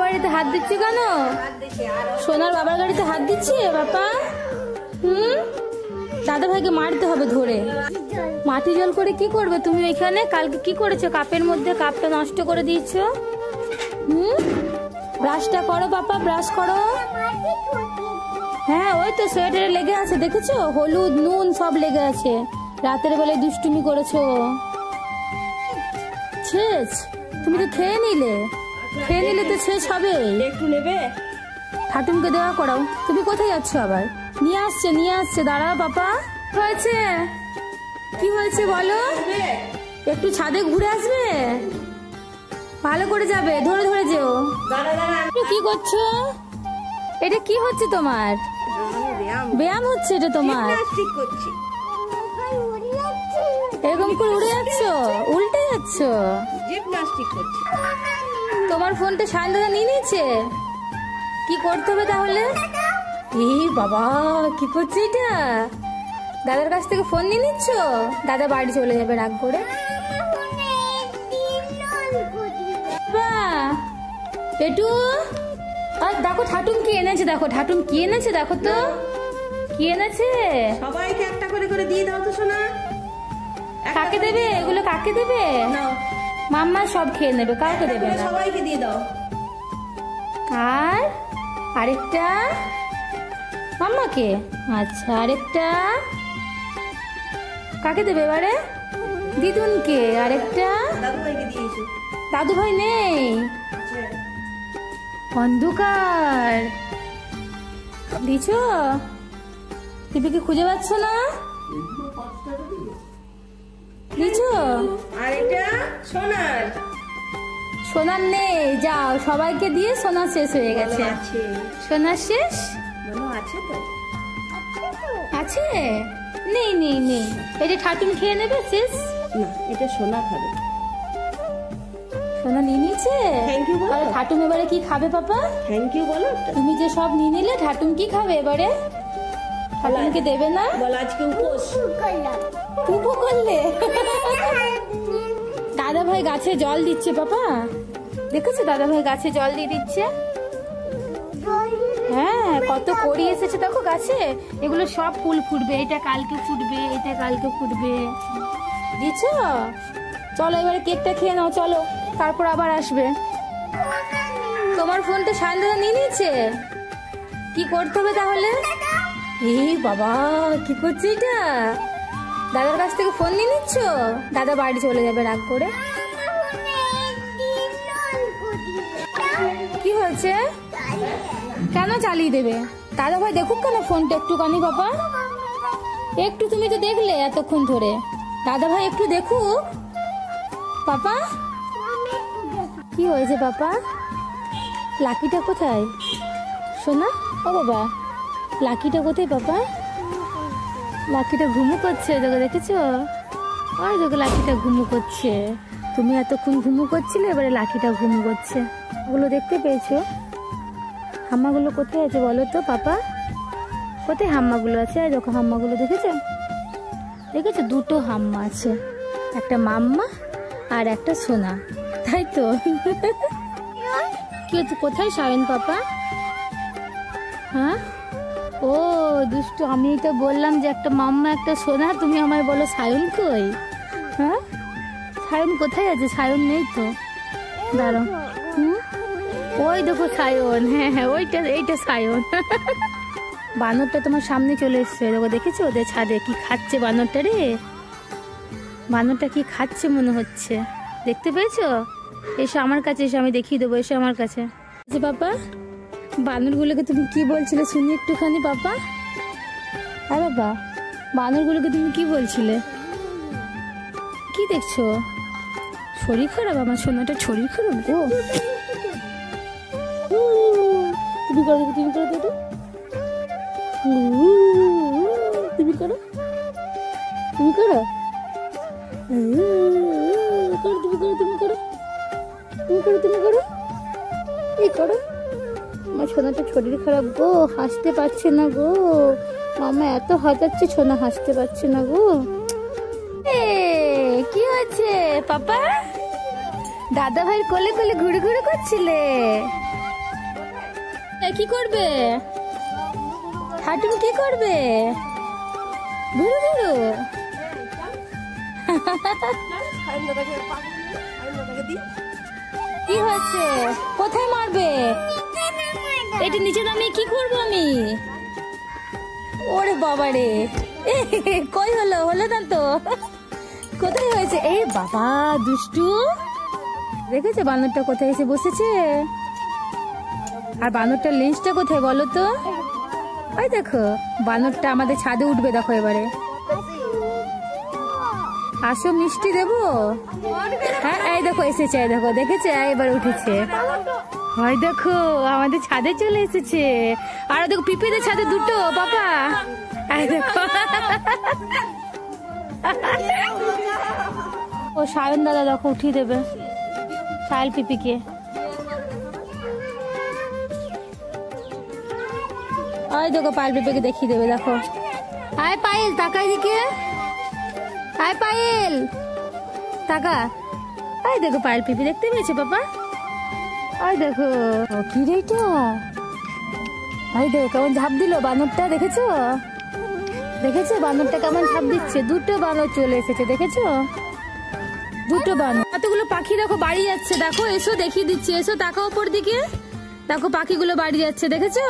গাড়িতে হাত দিচ্ছি কেন? সোনার বাবার গাড়িতে হাত দিচ্ছি বাবা? দাদা ভাইকে মারতে হবে ধরে। মাটি জল করে কি করবে তুমি এখানে? কালকে কি করেছো? কাপের মধ্যে কাপটা নষ্ট করে দিয়েছো। ব্রাশটা করো বাবা, ব্রাশ করো। হ্যাঁ ওই তো সোয়েটারে লেগে আছে, দেখেছো? হলুদ নুন সব লেগে আছে। রাতের বেলায় দুষ্টুমি করেছো। শেষ? তুমি তো খেয়ে নিলে তো শেষ হবে। একটু নেবে? ঠাটুমকে দেওয়া করাও। তুমি কোথায় যাচ্ছ আবার? নিয়ে আসছে দাঁড়া বাবা। হয়েছে কি হয়েছে বলো? একটু ছাদে ঘুরে আসবে, ভালো করে যাবে, ধরে ধরে যেও। কি করছো? এটা কি হচ্ছে তোমার? ব্যায়াম হচ্ছে এটা তোমার? এরকম করে উড়ে যাচ্ছ, উল্টে যাচ্ছ। তোমার ফোনটা শায়ন দাদা নিয়ে নিয়েছে। কি করতে হবে তাহলে? এই বাবা কি করছে এটা? দাদার কাছ থেকে ফোন নিয়ে নিচ্ছ? দাদা বাড়ি চলে যাবে রাগ করে। পেটু আর দেখো ঠাটুম কি এনেছে, দেখো ঠাটুম কি এনেছে, দেখো তো কি এনেছে। সবাইকে একটা করে করে দিয়ে দাও তো সোনা। কাকে দেবে এগুলো? কাকে দেবে? মাম্মা সব খেয়ে নেবে, কাউকে দেবে না। সবাইকে দিয়ে দাও। আর আরেকটা মাম্মাকে। আচ্ছা আরেকটা কাকে দেবে এবারে? দিদুনকে। আরেকটা দাদুভাইকে দিয়েছো। দাদু ভাই নেই, অন্ধকার। দিছো? টিপিকে খুঁজে পাচ্ছ না? দিছো? আর এটা সোনার। সোনার নেই, যাও সবাইকে দিয়ে সোনা শেষ হয়ে গেছে। সোনা শেষ আছে তো? আছে? নেই নেই নেই। এটা ঠাটুম খেয়ে নেবে, শেষ। না এটা সোনা খাবে। সোনা নিয়ে নিয়েছে। থ্যাংক ইউ বলো। ঠাটুম এবারে কি খাবে পাপা? থ্যাংক ইউ বলো। তুমি যে সব নিয়ে নিলে, ঠাটুম কি খাবে এবারে? ঠাটুমকে দেবে না? বল আজকে উপোস করলে। দাদা ভাই গাছে জল দিচ্ছে পাপা, দেখেছো? দাদা ভাই গাছে জল দিয়ে দিচ্ছে। হ্যাঁ কত কড়ি এসেছে দেখো গাছে। এগুলো সব ফুল ফুটবে, এটা কালকে ফুটবে, এটা কালকে ফুটবে। দিছো? চলো এবারে কেকটা খেয়ে নাও, চলো, তারপর আবার আসবে। তোমার ফোনটা শায়ন দাদা নিয়ে নিয়েছে। কি করতে হবে তাহলে? এই বাবা কি করছে এটা? দাদার কাছ থেকে ফোন নিয়ে নিচ্ছ? দাদা বাড়ি চলে যাবে রাগ করে। কি হয়েছে? কেন চালিয়ে দেবে? দাদা ভাই দেখুক কেন ফোনটা একটুখানি বাবা। একটু তুমি তো দেখলে এতক্ষণ ধরে, দাদা ভাই একটু দেখুক পাপা। কি হয়েছে পাপা? লাকিটা কোথায় সোনা? ও বাবা লাকিটা কোথায় পাপা? লাকিটা ঘুমু করছে, দেখো দেখেছো? ওই দেখো লাকিটা ঘুমু করছে। তুমি এতক্ষণ ঘুমু করছিলে, এবারে লাকিটা ঘুমু করছে। ওগুলো দেখতে পেয়েছো? হাম্মাগুলো কোথায় আছে বলো তো পাপা? কোথায় হাম্মাগুলো আছে? দেখো হাম্মাগুলো দেখেছো? দেখেছো দুটো হাম্মা আছে, একটা মাম্মা আর একটা সোনা, তাই তো? কি হচ্ছে? কোথায় শায়ন পাপা? হ্যাঁ ও দুষ্টু, আমি তো বললাম যে একটা মাম্মা একটা সোনা, তুমি আমায় বলো শায়ন কই? হ্যাঁ শায়ন কোথায় আছে? শায়ন নেই তো, দাঁড়াও। ওই দেখো শায়ন। হ্যাঁ হ্যাঁ ওইটা, এইটা শায়ন। বানরটা তোমার সামনে চলে এসছে, দেখো দেখেছো? ওদের ছাদে কি খাচ্ছে বানরটা রে। বানরটা কি খাচ্ছে মনে হচ্ছে, দেখতে পেয়েছো? এসো আমার কাছে, এসো আমি দেখিয়ে দেবো, এসো আমার কাছে। বাবা বানরগুলোকে তুমি কি বলছিলে শুনি একটুখানি পাপা। হ্যাঁ বাবা বানরগুলোকে তুমি কি বলছিলে? কি দেখছো? শরীর খারাপ? আমার সোনাটা শরীর খারাপ গো। তুমি করো, তুমি করো, তুমি করো, তুমি করো, তুমি করো, তুমি করো, তুমি করো, তুমি করো, এই করো। আমার সোনাটা শরীর খারাপ গো, হাসতে পারছে না গো। মামা এত হাজাচ্ছে, সোনা হাসতে পারছে না গো। কি হয়েছে পাপা? দাদা ভাই কোলে কোলে ঘুরে ঘুরে করছিলে? কি করবে? হাঁটুম কি করবে? ঘুরু ঘুরু। কি হয়েছে? কোথায় মারবে? এটা নিচে নামিয়ে কি করবো আমি? ওরে বাবা রে, কই হলো? হলো না তো। কোথায় হয়েছে? এই বাবা দুষ্টু, দেখেছে বানরটা কোথায় এসে বসেছে? আর বানরটার লেন্সটা কোথায় বলো তো? ওই দেখো বানরটা আমাদের ছাদে উঠবে, দেখো এবারে। আসো মিষ্টি দেবো। হ্যাঁ এই দেখো এসেছে, এই দেখো, দেখেছে এবার উঠেছে। হয় দেখো আমাদের ছাদে চলে এসেছে। আর দেখো পিপিদের ছাদে দুটো বাবা, এই দেখো। ও সায়ন দাদা দেখো উঠিয়ে দেবে সায়ল পিপিকে। ওই দেখো পায়েল পিপিকে দেখিয়ে দেবে, দেখো। আয় পায়েল তাকাই দিকে, আয় পায়েল তাকা। আই দেখো পায়েল পিপি দেখতে পেয়েছে বাবা। আই দেখো কি রে এটা, আই দেখো কেমন ঝাঁপ দিল বানরটা, দেখেছো? দেখেছো বানরটা কেমন ঝাঁপ দিচ্ছে? দুটো বানর চলে এসেছে, দেখেছো? দুটো বানর। কতগুলো পাখি দেখো বাড়ি যাচ্ছে, দেখো এসো দেখিয়ে দিচ্ছি, এসো তাকাও ওপর দিকে, দেখো পাখিগুলো বাড়ি যাচ্ছে, দেখেছো?